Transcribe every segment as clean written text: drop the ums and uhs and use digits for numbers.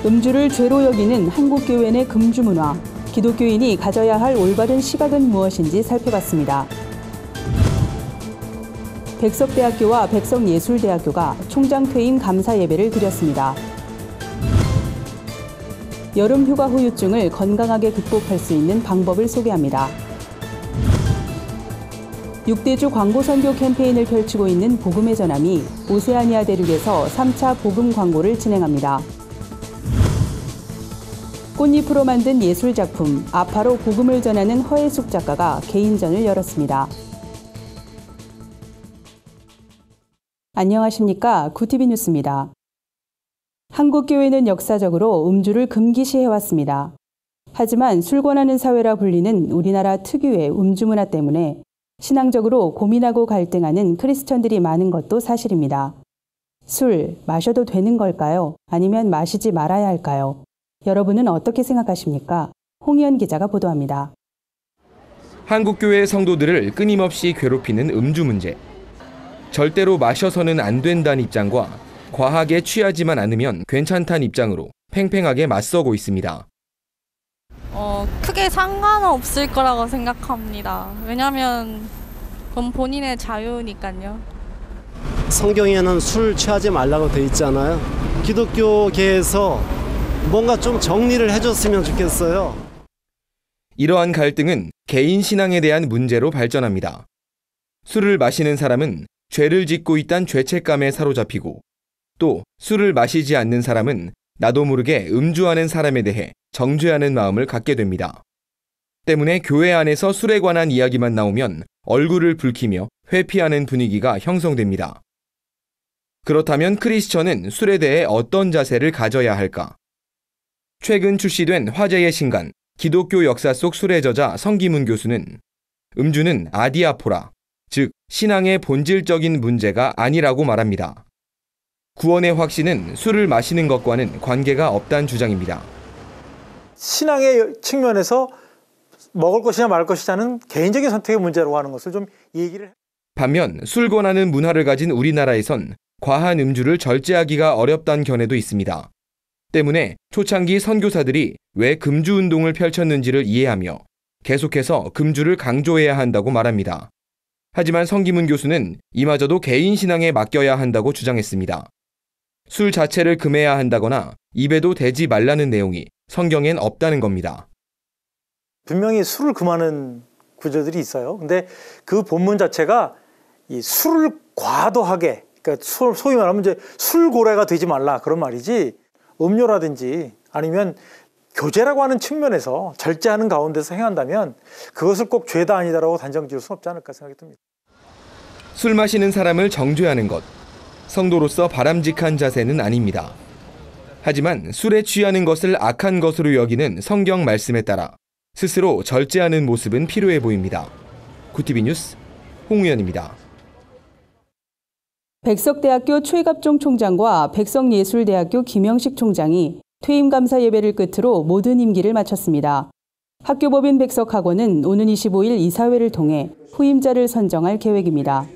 음주를 죄로 여기는 한국교회 내 금주 문화, 기독교인이 가져야 할 올바른 시각은 무엇인지 살펴봤습니다. 백석대학교와 백석예술대학교가 총장 퇴임 감사 예배를 드렸습니다. 여름 휴가 후유증을 건강하게 극복할 수 있는 방법을 소개합니다. 6대주 광고 선교 캠페인을 펼치고 있는 복음의 전함이 오세아니아 대륙에서 3차 복음 광고를 진행합니다. 꽃잎으로 만든 예술작품 아파로 복음을 전하는 허혜숙 작가가 개인전을 열었습니다. 안녕하십니까? 구티비 뉴스입니다. 한국교회는 역사적으로 음주를 금기시해왔습니다. 하지만 술 권하는 사회라 불리는 우리나라 특유의 음주 문화 때문에 신앙적으로 고민하고 갈등하는 크리스천들이 많은 것도 사실입니다. 술 마셔도 되는 걸까요? 아니면 마시지 말아야 할까요? 여러분은 어떻게 생각하십니까? 홍희연 기자가 보도합니다. 한국교회 성도들을 끊임없이 괴롭히는 음주 문제. 절대로 마셔서는 안 된다는 입장과 과하게 취하지만 않으면 괜찮다는 입장으로 팽팽하게 맞서고 있습니다. 크게 상관없을 거라고 생각합니다. 왜냐하면 그건 본인의 자유니까요. 성경에는 술 취하지 말라고 돼 있잖아요. 기독교계에서 뭔가 좀 정리를 해줬으면 좋겠어요. 이러한 갈등은 개인 신앙에 대한 문제로 발전합니다. 술을 마시는 사람은 죄를 짓고 있다는 죄책감에 사로잡히고 또 술을 마시지 않는 사람은 나도 모르게 음주하는 사람에 대해 정죄하는 마음을 갖게 됩니다. 때문에 교회 안에서 술에 관한 이야기만 나오면 얼굴을 붉히며 회피하는 분위기가 형성됩니다. 그렇다면 크리스천은 술에 대해 어떤 자세를 가져야 할까? 최근 출시된 화제의 신간, 기독교 역사 속 술의 저자 성기문 교수는 음주는 아디아포라, 즉 신앙의 본질적인 문제가 아니라고 말합니다. 구원의 확신은 술을 마시는 것과는 관계가 없다는 주장입니다. 신앙의 측면에서 먹을 것이냐 말 것이냐는 개인적인 선택의 문제라고 하는 것을 좀 얘기를. 반면 술 권하는 문화를 가진 우리나라에선 과한 음주를 절제하기가 어렵다는 견해도 있습니다. 때문에 초창기 선교사들이 왜 금주 운동을 펼쳤는지를 이해하며 계속해서 금주를 강조해야 한다고 말합니다. 하지만 성기문 교수는 이마저도 개인 신앙에 맡겨야 한다고 주장했습니다. 술 자체를 금해야 한다거나 입에도 대지 말라는 내용이 성경엔 없다는 겁니다. 분명히 술을 금하는 구절들이 있어요. 근데 그 본문 자체가 이 술을 과도하게, 그러니까 소위 말하면 이제 술고래가 되지 말라 그런 말이지, 음료라든지 아니면 교제라고 하는 측면에서 절제하는 가운데서 행한다면 그것을 꼭 죄다 아니다라고 단정 지을 수 없지 않을까 생각이 듭니다. 술 마시는 사람을 정죄하는 것, 성도로서 바람직한 자세는 아닙니다. 하지만 술에 취하는 것을 악한 것으로 여기는 성경 말씀에 따라 스스로 절제하는 모습은 필요해 보입니다. 구티비 뉴스 홍우연입니다. 백석대학교 최갑종 총장과 백석예술대학교 김영식 총장이 퇴임 감사 예배를 끝으로 모든 임기를 마쳤습니다. 학교법인 백석학원은 오는 25일 이사회를 통해 후임자를 선정할 계획입니다.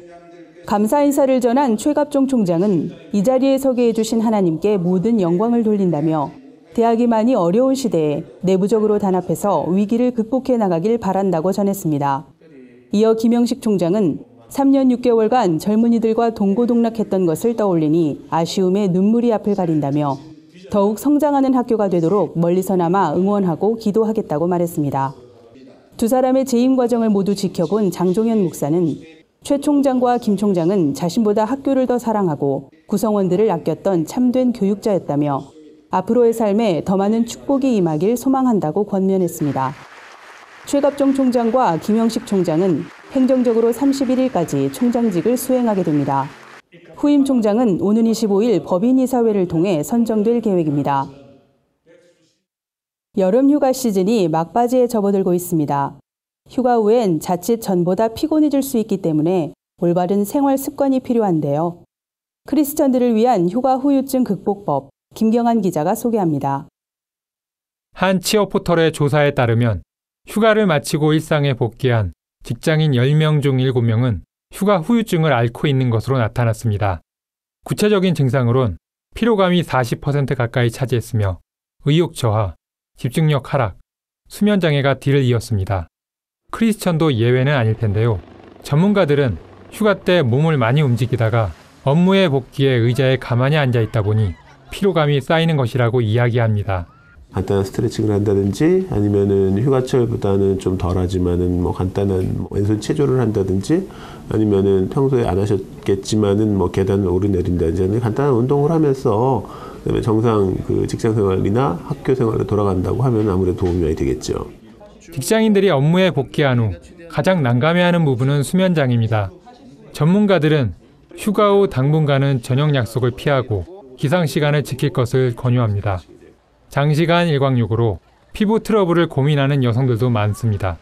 감사 인사를 전한 최갑종 총장은 이 자리에 서게 해주신 하나님께 모든 영광을 돌린다며 대학이 많이 어려운 시대에 내부적으로 단합해서 위기를 극복해 나가길 바란다고 전했습니다. 이어 김영식 총장은 3년 6개월간 젊은이들과 동고동락했던 것을 떠올리니 아쉬움에 눈물이 앞을 가린다며 더욱 성장하는 학교가 되도록 멀리서나마 응원하고 기도하겠다고 말했습니다. 두 사람의 재임 과정을 모두 지켜본 장종현 목사는 최 총장과 김 총장은 자신보다 학교를 더 사랑하고 구성원들을 아꼈던 참된 교육자였다며 앞으로의 삶에 더 많은 축복이 임하길 소망한다고 권면했습니다. 최갑종 총장과 김영식 총장은 행정적으로 31일까지 총장직을 수행하게 됩니다. 후임 총장은 오는 25일 법인이사회를 통해 선정될 계획입니다. 여름 휴가 시즌이 막바지에 접어들고 있습니다. 휴가 후엔 자칫 전보다 피곤해질 수 있기 때문에 올바른 생활 습관이 필요한데요. 크리스천들을 위한 휴가 후유증 극복법, 김경환 기자가 소개합니다. 한 취업 포털의 조사에 따르면 휴가를 마치고 일상에 복귀한 직장인 10명 중 7명은 휴가 후유증을 앓고 있는 것으로 나타났습니다. 구체적인 증상으론 피로감이 40% 가까이 차지했으며 의욕 저하, 집중력 하락, 수면 장애가 뒤를 이었습니다. 크리스천도 예외는 아닐 텐데요. 전문가들은 휴가 때 몸을 많이 움직이다가 업무에 복귀해 의자에 가만히 앉아 있다 보니 피로감이 쌓이는 것이라고 이야기합니다. 간단한 스트레칭을 한다든지 아니면은 휴가철보다는 좀 덜하지만은 뭐 간단한 왼손 체조를 한다든지 아니면은 평소에 안 하셨겠지만은 뭐 계단을 오르내린다든지 간단한 운동을 하면서 그다음에 정상 그 직장 생활이나 학교 생활로 돌아간다고 하면 아무래도 도움이 많이 되겠죠. 직장인들이 업무에 복귀한 후 가장 난감해하는 부분은 수면 장애입니다. 전문가들은 휴가 후 당분간은 저녁 약속을 피하고 기상 시간을 지킬 것을 권유합니다. 장시간 일광욕으로 피부 트러블을 고민하는 여성들도 많습니다.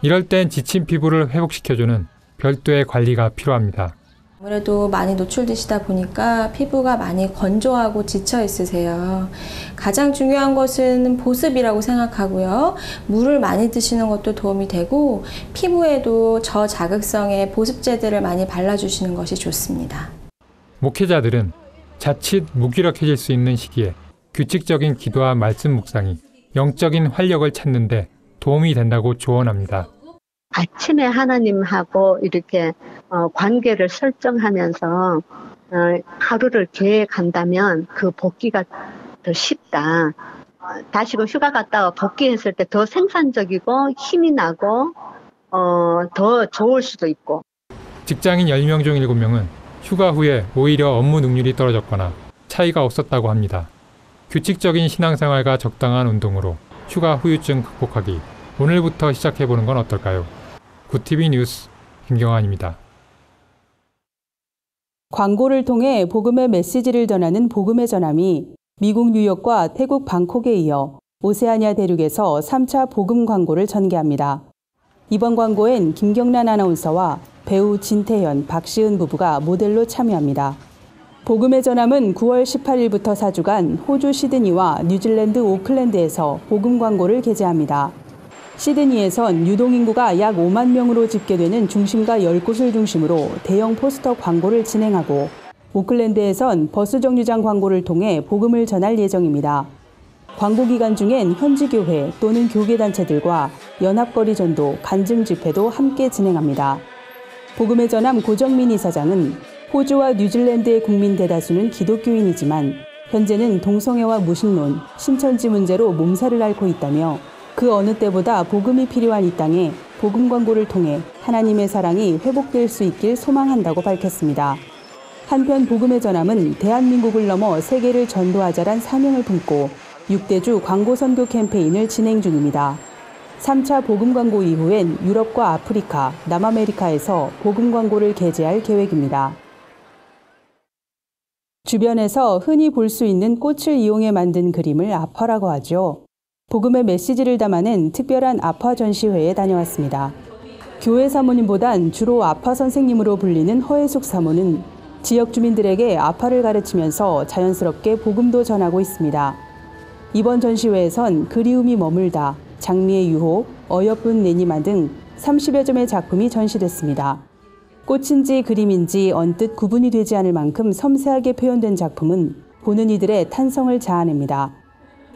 이럴 땐 지친 피부를 회복시켜주는 별도의 관리가 필요합니다. 아무래도 많이 노출되시다 보니까 피부가 많이 건조하고 지쳐 있으세요. 가장 중요한 것은 보습이라고 생각하고요. 물을 많이 드시는 것도 도움이 되고 피부에도 저자극성의 보습제들을 많이 발라주시는 것이 좋습니다. 목회자들은 자칫 무기력해질 수 있는 시기에 규칙적인 기도와 말씀 묵상이 영적인 활력을 찾는 데 도움이 된다고 조언합니다. 아침에 하나님하고 이렇게 관계를 설정하면서 하루를 계획한다면 그 복귀가 더 쉽다. 다시 그 휴가 갔다가 복귀했을 때 더 생산적이고 힘이 나고 더 좋을 수도 있고. 직장인 10명 중 7명은 휴가 후에 오히려 업무 능률이 떨어졌거나 차이가 없었다고 합니다. 규칙적인 신앙생활과 적당한 운동으로 휴가 후유증 극복하기. 오늘부터 시작해보는 건 어떨까요? 구TV 뉴스 김경환입니다. 광고를 통해 복음의 메시지를 전하는 복음의 전함이 미국 뉴욕과 태국 방콕에 이어 오세아니아 대륙에서 3차 복음 광고를 전개합니다. 이번 광고엔 김경란 아나운서와 배우 진태현, 박시은 부부가 모델로 참여합니다. 복음의 전함은 9월 18일부터 4주간 호주 시드니와 뉴질랜드 오클랜드에서 복음 광고를 게재합니다. 시드니에선 유동인구가 약 5만 명으로 집계되는 중심가 10곳을 중심으로 대형 포스터 광고를 진행하고 오클랜드에선 버스 정류장 광고를 통해 복음을 전할 예정입니다. 광고 기간 중엔 현지 교회 또는 교계단체들과 연합거리 전도, 간증 집회도 함께 진행합니다. 복음의 전함 고정민 이사장은 호주와 뉴질랜드의 국민 대다수는 기독교인이지만 현재는 동성애와 무신론, 신천지 문제로 몸살을 앓고 있다며 그 어느 때보다 복음이 필요한 이 땅에 복음 광고를 통해 하나님의 사랑이 회복될 수 있길 소망한다고 밝혔습니다. 한편 복음의 전함은 대한민국을 넘어 세계를 전도하자란 사명을 품고 6대주 광고 선교 캠페인을 진행 중입니다. 3차 복음 광고 이후엔 유럽과 아프리카, 남아메리카에서 복음 광고를 게재할 계획입니다. 주변에서 흔히 볼 수 있는 꽃을 이용해 만든 그림을 아파라고 하죠. 복음의 메시지를 담아낸 특별한 아파 전시회에 다녀왔습니다. 교회 사모님보단 주로 아파 선생님으로 불리는 허혜숙 사모는 지역 주민들에게 아파를 가르치면서 자연스럽게 복음도 전하고 있습니다. 이번 전시회에선 그리움이 머물다, 장미의 유혹, 어여쁜 내니마 등 30여 점의 작품이 전시됐습니다. 꽃인지 그림인지 언뜻 구분이 되지 않을 만큼 섬세하게 표현된 작품은 보는 이들의 탄성을 자아냅니다.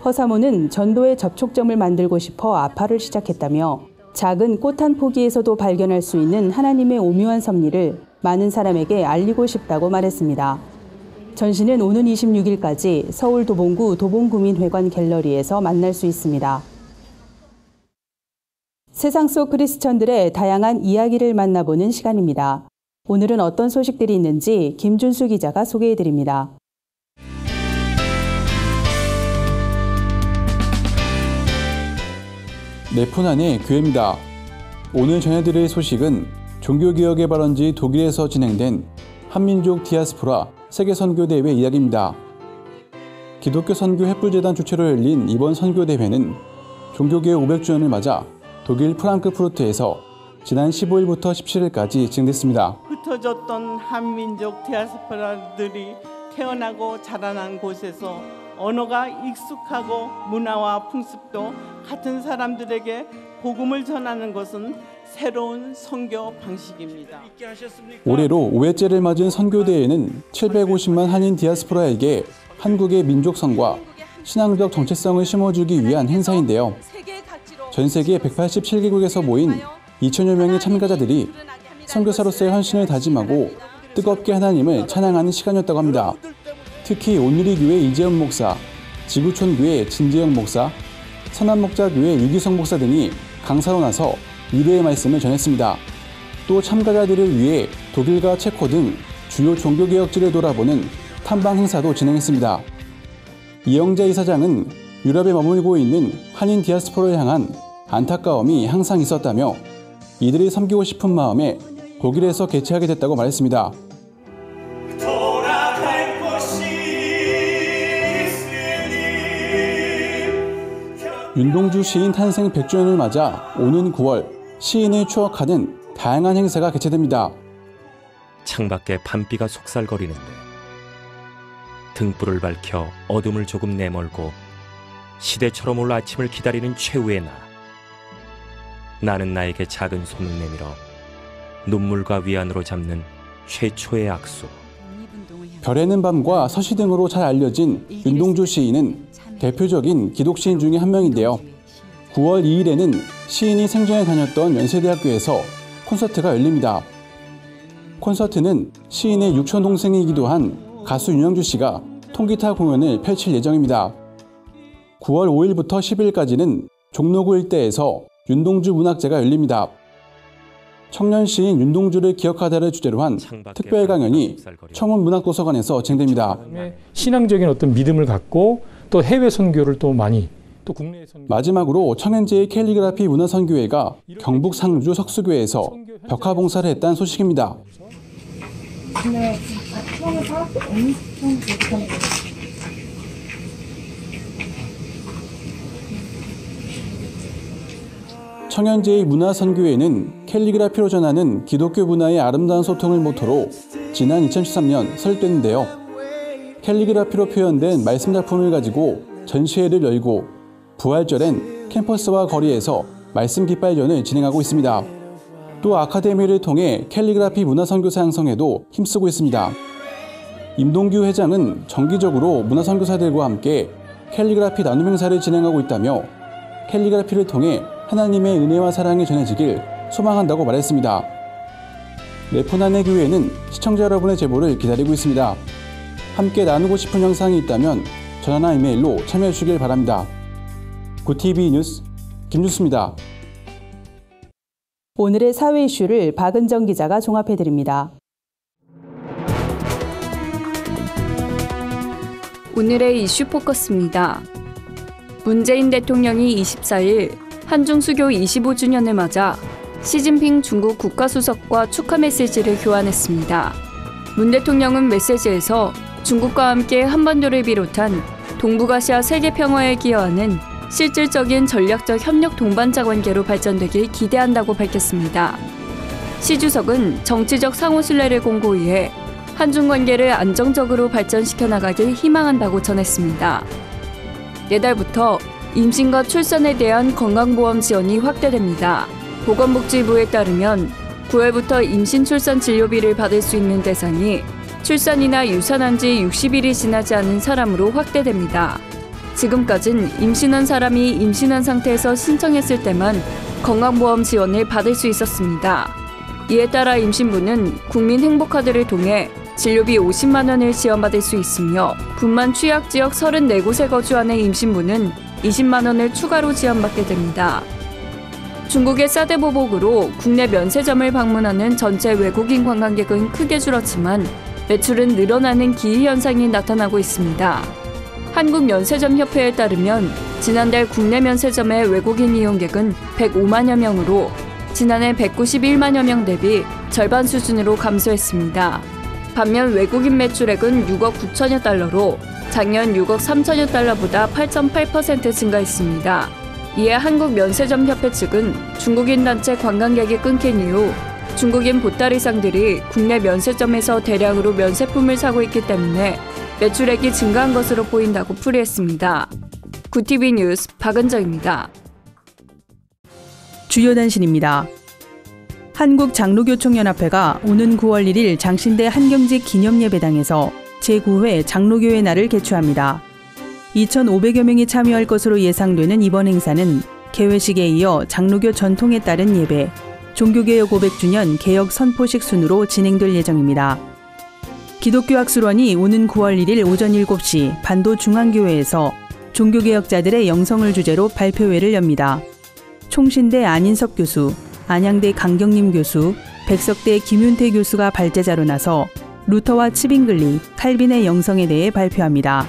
허 사모는 전도의 접촉점을 만들고 싶어 아파를 시작했다며 작은 꽃 한 포기에서도 발견할 수 있는 하나님의 오묘한 섭리를 많은 사람에게 알리고 싶다고 말했습니다. 전시는 오는 26일까지 서울 도봉구 도봉구민회관 갤러리에서 만날 수 있습니다. 세상 속 크리스천들의 다양한 이야기를 만나보는 시간입니다. 오늘은 어떤 소식들이 있는지 김준수 기자가 소개해드립니다. 네포난의 교회입니다. 오늘 전해드릴 소식은 종교개혁의 발원지 독일에서 진행된 한민족 디아스포라 세계선교대회 이야기입니다. 기독교 선교 횃불재단 주최로 열린 이번 선교대회는 종교개혁 500주년을 맞아 독일 프랑크푸르트에서 지난 15일부터 17일까지 진행됐습니다. 흩어졌던 한민족 디아스포라들이 태어나고 자라난 곳에서 언어가 익숙하고 문화와 풍습도 같은 사람들에게 복음을 전하는 것은 새로운 선교 방식입니다. 올해로 5회째를 맞은 선교대회는 750만 한인 디아스포라에게 한국의 민족성과 신앙적 정체성을 심어주기 위한 행사인데요. 전 세계 187개국에서 모인 2천여 명의 참가자들이 선교사로서의 헌신을 다짐하고 뜨겁게 하나님을 찬양하는 시간이었다고 합니다. 특히 온누리교회 이재훈 목사, 지구촌교회 진재영 목사, 선한목자교회 유기성 목사 등이 강사로 나서 위로의 말씀을 전했습니다. 또 참가자들을 위해 독일과 체코 등 주요 종교개혁지를 돌아보는 탐방 행사도 진행했습니다. 이영재 이사장은 유럽에 머물고 있는 한인 디아스포라를 향한 안타까움이 항상 있었다며 이들을 섬기고 싶은 마음에 독일에서 개최하게 됐다고 말했습니다. 윤동주 시인 탄생 100주년을 맞아 오는 9월 시인을 추억하는 다양한 행사가 개최됩니다. 창밖에 밤비가 속살거리는데 등불을 밝혀 어둠을 조금 내몰고 시대처럼 올 아침을 기다리는 최후의 나. 나는 나에게 작은 손을 내밀어 눈물과 위안으로 잡는 최초의 악수. 별에는 밤과 서시 등으로 잘 알려진 윤동주 시인은 대표적인 기독시인 중에 한 명인데요. 9월 2일에는 시인이 생전에 다녔던 연세대학교에서 콘서트가 열립니다. 콘서트는 시인의 육촌 동생이기도 한 가수 윤영주 씨가 통기타 공연을 펼칠 예정입니다. 9월 5일부터 10일까지는 종로구 일대에서 윤동주 문학제가 열립니다. 청년 시인 윤동주를 기억하다를 주제로 한 특별 강연이 청운문학도서관에서 진행됩니다. 신앙적인 어떤 믿음을 갖고 또 해외 선교를 또 많이 또 국내 선교. 마지막으로 청년제의 캘리그라피 문화선교회가 경북 상주 석수교회에서 벽화 봉사를 했다는 소식입니다. 청년제의 문화선교회는 캘리그라피로 전하는 기독교 문화의 아름다운 소통을 모토로 지난 2013년 설립됐는데요. 캘리그라피로 표현된 말씀 작품을 가지고 전시회를 열고 부활절엔 캠퍼스와 거리에서 말씀 깃발전을 진행하고 있습니다. 또 아카데미를 통해 캘리그라피 문화선교사 양성에도 힘쓰고 있습니다. 임동규 회장은 정기적으로 문화선교사들과 함께 캘리그라피 나눔 행사를 진행하고 있다며 캘리그라피를 통해 하나님의 은혜와 사랑이 전해지길 소망한다고 말했습니다. 레포난의 교회는 시청자 여러분의 제보를 기다리고 있습니다. 함께 나누고 싶은 영상이 있다면 전화나 이메일로 참여해 주시길 바랍니다. 구TV 뉴스 김주수입니다. 오늘의 사회 이슈를 박은정 기자가 종합해드립니다. 오늘의 이슈 포커스입니다. 문재인 대통령이 24일 한중수교 25주년을 맞아 시진핑 중국 국가수석과 축하 메시지를 교환했습니다. 문 대통령은 메시지에서 중국과 함께 한반도를 비롯한 동북아시아 세계 평화에 기여하는 실질적인 전략적 협력 동반자 관계로 발전되길 기대한다고 밝혔습니다. 시 주석은 정치적 상호 신뢰를 공고히 해 한중 관계를 안정적으로 발전시켜 나가길 희망한다고 전했습니다. 내달부터 임신과 출산에 대한 건강보험 지원이 확대됩니다. 보건복지부에 따르면 9월부터 임신 출산 진료비를 받을 수 있는 대상이 출산이나 유산한 지 60일이 지나지 않은 사람으로 확대됩니다. 지금까진 임신한 사람이 임신한 상태에서 신청했을 때만 건강보험 지원을 받을 수 있었습니다. 이에 따라 임신부는 국민행복카드를 통해 진료비 50만 원을 지원받을 수 있으며 분만 취약지역 34곳에 거주하는 임신부는 20만 원을 추가로 지원받게 됩니다. 중국의 사드 보복으로 국내 면세점을 방문하는 전체 외국인 관광객은 크게 줄었지만 매출은 늘어나는 기이현상이 나타나고 있습니다. 한국면세점협회에 따르면 지난달 국내 면세점의 외국인 이용객은 105만여 명으로 지난해 191만여 명 대비 절반 수준으로 감소했습니다. 반면 외국인 매출액은 6억 9천여 달러로 작년 6억 3천여 달러보다 8.8% 증가했습니다. 이에 한국면세점협회 측은 중국인 단체 관광객이 끊긴 이후 중국인 보따리상들이 국내 면세점에서 대량으로 면세품을 사고 있기 때문에 매출액이 증가한 것으로 보인다고 풀이했습니다. 구TV 뉴스 박은정입니다. 주요 단신입니다. 한국장로교총연합회가 오는 9월 1일 장신대 한경직 기념예배당에서 제9회 장로교회 날을 개최합니다. 2,500여 명이 참여할 것으로 예상되는 이번 행사는 개회식에 이어 장로교 전통에 따른 예배, 종교개혁 500주년 개혁 선포식 순으로 진행될 예정입니다. 기독교 학술원이 오는 9월 1일 오전 7시 반도 중앙교회에서 종교개혁자들의 영성을 주제로 발표회를 엽니다. 총신대 안인석 교수, 안양대 강경림 교수, 백석대 김윤태 교수가 발제자로 나서 루터와 치빙글리, 칼빈의 영성에 대해 발표합니다.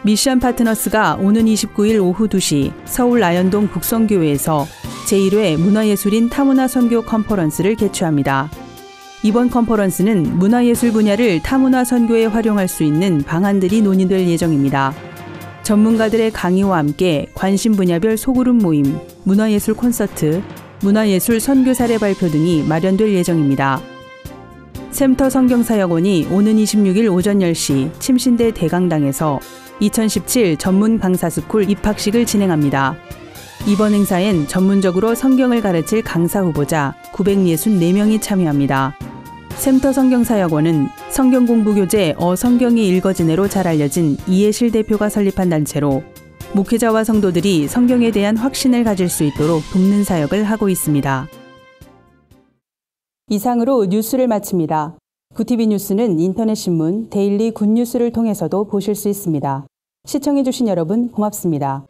미션 파트너스가 오는 29일 오후 2시 서울 나연동 북성교회에서 제1회 문화예술인 타문화 선교 컨퍼런스를 개최합니다. 이번 컨퍼런스는 문화예술 분야를 타문화 선교에 활용할 수 있는 방안들이 논의될 예정입니다. 전문가들의 강의와 함께 관심 분야별 소그룹 모임, 문화예술 콘서트, 문화예술 선교 사례 발표 등이 마련될 예정입니다. 샘터 성경사역원이 오는 26일 오전 10시 침신대 대강당에서 2017 전문 강사 스쿨 입학식을 진행합니다. 이번 행사엔 전문적으로 성경을 가르칠 강사 후보자 964명이 참여합니다. 샘터 성경사역원은 성경공부교재 어성경이 읽어지네로 잘 알려진 이해실 대표가 설립한 단체로 목회자와 성도들이 성경에 대한 확신을 가질 수 있도록 돕는 사역을 하고 있습니다. 이상으로 뉴스를 마칩니다. 구티비 뉴스는 인터넷 신문 데일리 굿뉴스를 통해서도 보실 수 있습니다. 시청해주신 여러분 고맙습니다.